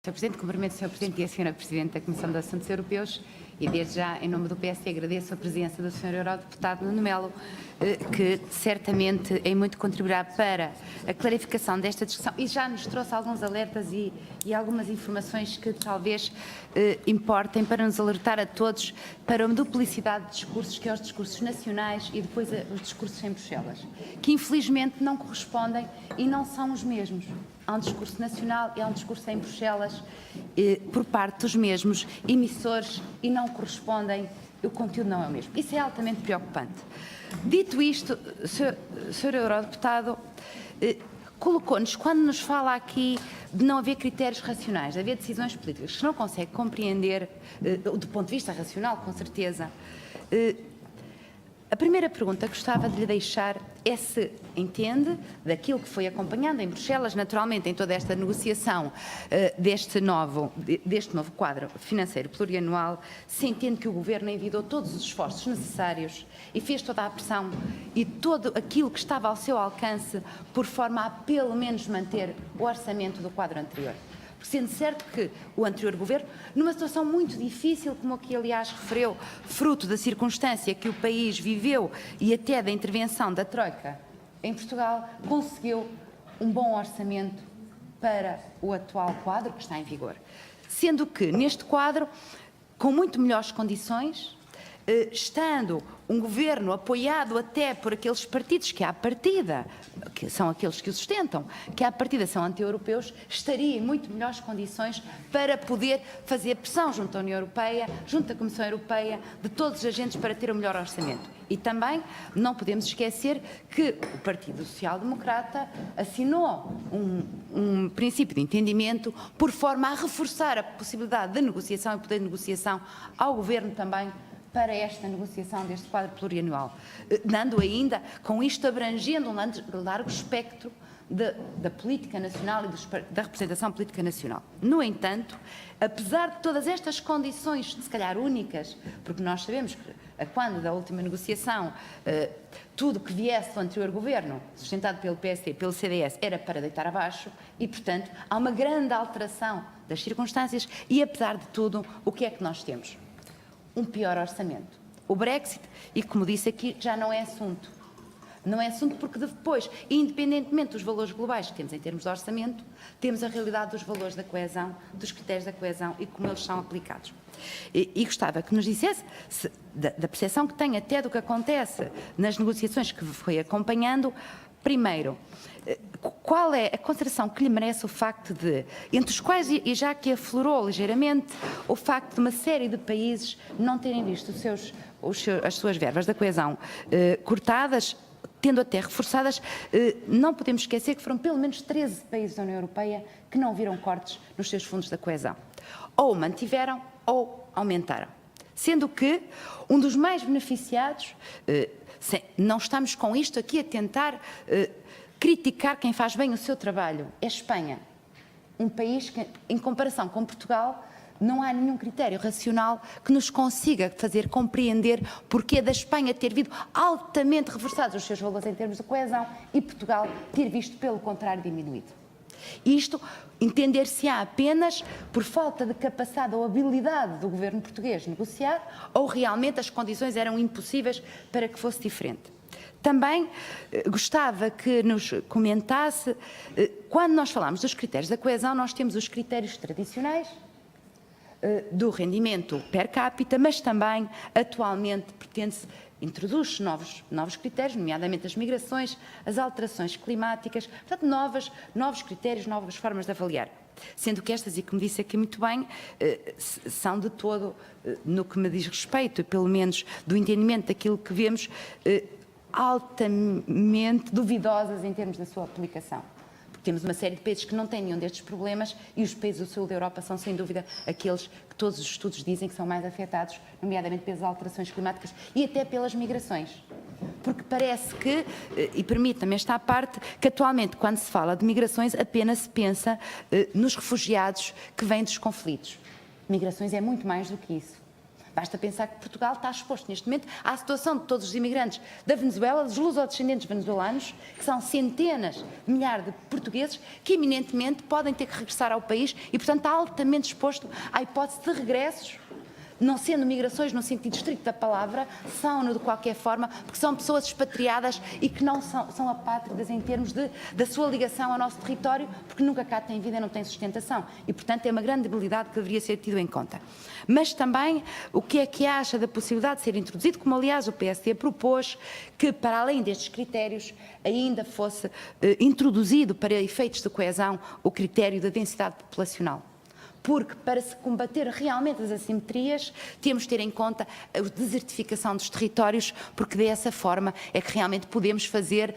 Sr. Presidente, cumprimento o Sr. Presidente e a Sra. Presidente da Comissão de Assuntos Europeus e desde já, em nome do PSD, agradeço a presença do Sr. Eurodeputado Nuno Melo, que certamente em muito contribuirá para a clarificação desta discussão e já nos trouxe alguns alertas e algumas informações que talvez importem para nos alertar a todos para uma duplicidade de discursos, que é os discursos nacionais e depois os discursos em Bruxelas, que infelizmente não correspondem e não são os mesmos. Há um discurso nacional e há um discurso em Bruxelas por parte dos mesmos emissores e não correspondem, o conteúdo não é o mesmo. Isso é altamente preocupante. Dito isto, Sr. Eurodeputado, colocou-nos, quando nos fala aqui de não haver critérios racionais, de haver decisões políticas que não consegue compreender, do ponto de vista racional, com certeza, a primeira pergunta que gostava de lhe deixar é se entende, daquilo que foi acompanhando em Bruxelas, naturalmente em toda esta negociação deste novo quadro financeiro plurianual, se entende que o Governo envidou todos os esforços necessários e fez toda a pressão e todo aquilo que estava ao seu alcance por forma a pelo menos manter o orçamento do quadro anterior. Sendo certo que o anterior Governo, numa situação muito difícil, como aqui aliás referiu, fruto da circunstância que o país viveu e até da intervenção da Troika em Portugal, conseguiu um bom orçamento para o atual quadro que está em vigor. Sendo que neste quadro, com muito melhores condições, estando um governo apoiado até por aqueles partidos que à partida, que são aqueles que o sustentam, que à partida são anti-europeus, estaria em muito melhores condições para poder fazer pressão junto à União Europeia, junto à Comissão Europeia, de todos os agentes para ter o melhor orçamento. E também não podemos esquecer que o Partido Social Democrata assinou um princípio de entendimento por forma a reforçar a possibilidade de negociação e poder de negociação ao Governo também para esta negociação deste quadro plurianual, dando ainda, com isto abrangendo um largo espectro da política nacional e da representação política nacional. No entanto, apesar de todas estas condições, se calhar únicas, porque nós sabemos que, a quando da última negociação, tudo que viesse do anterior governo, sustentado pelo PSD e pelo CDS, era para deitar abaixo e, portanto, há uma grande alteração das circunstâncias e, apesar de tudo, o que é que nós temos? Um pior orçamento. O Brexit, e como disse aqui, já não é assunto. Não é assunto porque depois, independentemente dos valores globais que temos em termos de orçamento, temos a realidade dos valores da coesão, dos critérios da coesão e como eles são aplicados. E gostava que nos dissesse da percepção que tem até do que acontece nas negociações que foi acompanhando. Primeiro, qual é a consideração que lhe merece o facto de, entre os quais, e já que aflorou ligeiramente, o facto de uma série de países não terem visto as suas verbas da coesão cortadas, tendo até reforçadas, não podemos esquecer que foram pelo menos 13 países da União Europeia que não viram cortes nos seus fundos da coesão. Ou mantiveram ou aumentaram. Sendo que um dos mais beneficiados, não estamos com isto aqui a tentar criticar quem faz bem o seu trabalho, é a Espanha. Um país que, em comparação com Portugal, não há nenhum critério racional que nos consiga fazer compreender porque da Espanha ter vindo altamente reforçados os seus valores em termos de coesão e Portugal ter visto, pelo contrário, diminuído. Isto entender-se-á apenas por falta de capacidade ou habilidade do governo português de negociar ou realmente as condições eram impossíveis para que fosse diferente. Também gostava que nos comentasse, quando nós falamos dos critérios da coesão, nós temos os critérios tradicionais do rendimento per capita, mas também atualmente introduz-se novos critérios, nomeadamente as migrações, as alterações climáticas, portanto novos critérios, novas formas de avaliar. Sendo que estas, e como disse aqui muito bem, são de todo, no que me diz respeito, pelo menos do entendimento daquilo que vemos, altamente duvidosas em termos da sua aplicação. Porque temos uma série de países que não têm nenhum destes problemas e os países do sul da Europa são, sem dúvida, aqueles que todos os estudos dizem que são mais afetados, nomeadamente pelas alterações climáticas e até pelas migrações. Porque parece que, e permita-me esta parte, que atualmente, quando se fala de migrações, apenas se pensa nos refugiados que vêm dos conflitos. Migrações é muito mais do que isso. Basta pensar que Portugal está exposto neste momento à situação de todos os imigrantes da Venezuela, dos lusodescendentes venezuelanos, que são centenas de milhares de portugueses que eminentemente podem ter que regressar ao país e, portanto, está altamente exposto à hipótese de regressos, não sendo migrações no sentido estrito da palavra, são-no de qualquer forma, porque são pessoas expatriadas e que não são apátridas em termos da sua ligação ao nosso território, porque nunca cá têm vida e não têm sustentação. E, portanto, é uma grande debilidade que deveria ser tido em conta. Mas também, o que é que acha da possibilidade de ser introduzido, como aliás o PSD propôs, que para além destes critérios ainda fosse introduzido para efeitos de coesão o critério da densidade populacional? Porque para se combater realmente as assimetrias, temos de ter em conta a desertificação dos territórios, porque dessa forma é que realmente podemos fazer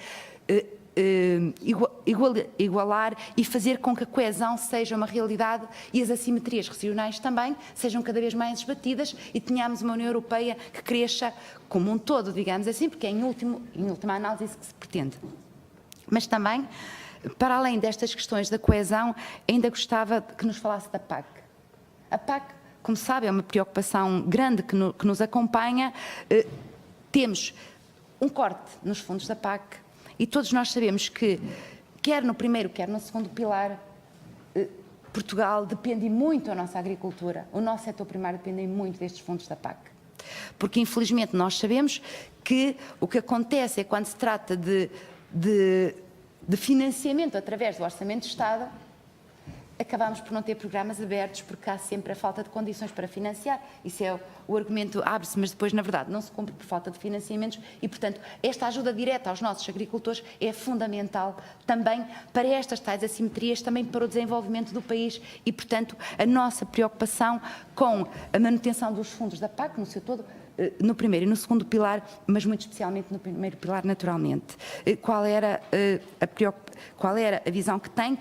igualar e fazer com que a coesão seja uma realidade e as assimetrias regionais também sejam cada vez mais esbatidas e tenhamos uma União Europeia que cresça como um todo, digamos assim, porque é em última análise isso que se pretende. Mas também, para além destas questões da coesão, ainda gostava que nos falasse da PAC. A PAC, como sabe, é uma preocupação grande que nos acompanha. Temos um corte nos fundos da PAC e todos nós sabemos que, quer no primeiro, quer no segundo pilar, Portugal depende muito da nossa agricultura. O nosso setor primário depende muito destes fundos da PAC. Porque, infelizmente, nós sabemos que o que acontece é quando se trata de financiamento através do Orçamento de Estado, acabamos por não ter programas abertos porque há sempre a falta de condições para financiar. Isso é o argumento, abre-se, mas depois, na verdade, não se cumpre por falta de financiamentos e, portanto, esta ajuda direta aos nossos agricultores é fundamental também para estas tais assimetrias, também para o desenvolvimento do país e, portanto, a nossa preocupação com a manutenção dos fundos da PAC no seu todo, no primeiro e no segundo pilar, mas muito especialmente no primeiro pilar, naturalmente. Qual era a visão que tem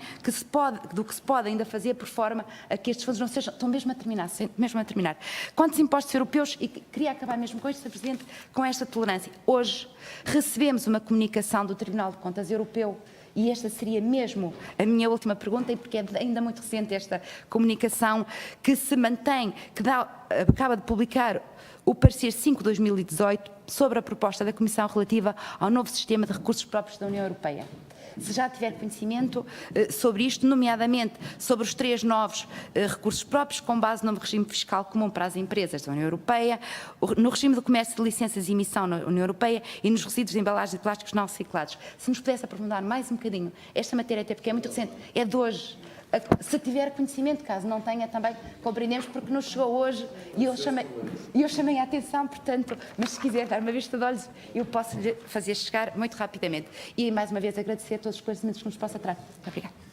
do que se pode ainda fazer por forma a que estes fundos não sejam, estão mesmo a terminar. Quantos impostos europeus, e queria acabar mesmo com isto, Sr. Presidente, com esta tolerância. Hoje recebemos uma comunicação do Tribunal de Contas Europeu e esta seria mesmo a minha última pergunta, e porque é ainda muito recente esta comunicação, que se mantém, acaba de publicar o parecer 5/2018 sobre a proposta da Comissão relativa ao novo sistema de recursos próprios da União Europeia. Se já tiver conhecimento sobre isto, nomeadamente sobre os 3 novos recursos próprios com base no regime fiscal comum para as empresas da União Europeia, no regime de comércio de licenças e emissão na União Europeia e nos resíduos de embalagens de plásticos não reciclados. Se nos pudesse aprofundar mais um bocadinho esta matéria, até porque é muito recente, é de hoje. Se tiver conhecimento, caso não tenha, também compreendemos, porque nos chegou hoje e eu chamei a atenção, portanto, mas se quiser dar uma vista de olhos, eu posso lhe fazer chegar muito rapidamente. E mais uma vez agradecer a todos os esclarecimentos que nos possa trazer. Muito obrigada.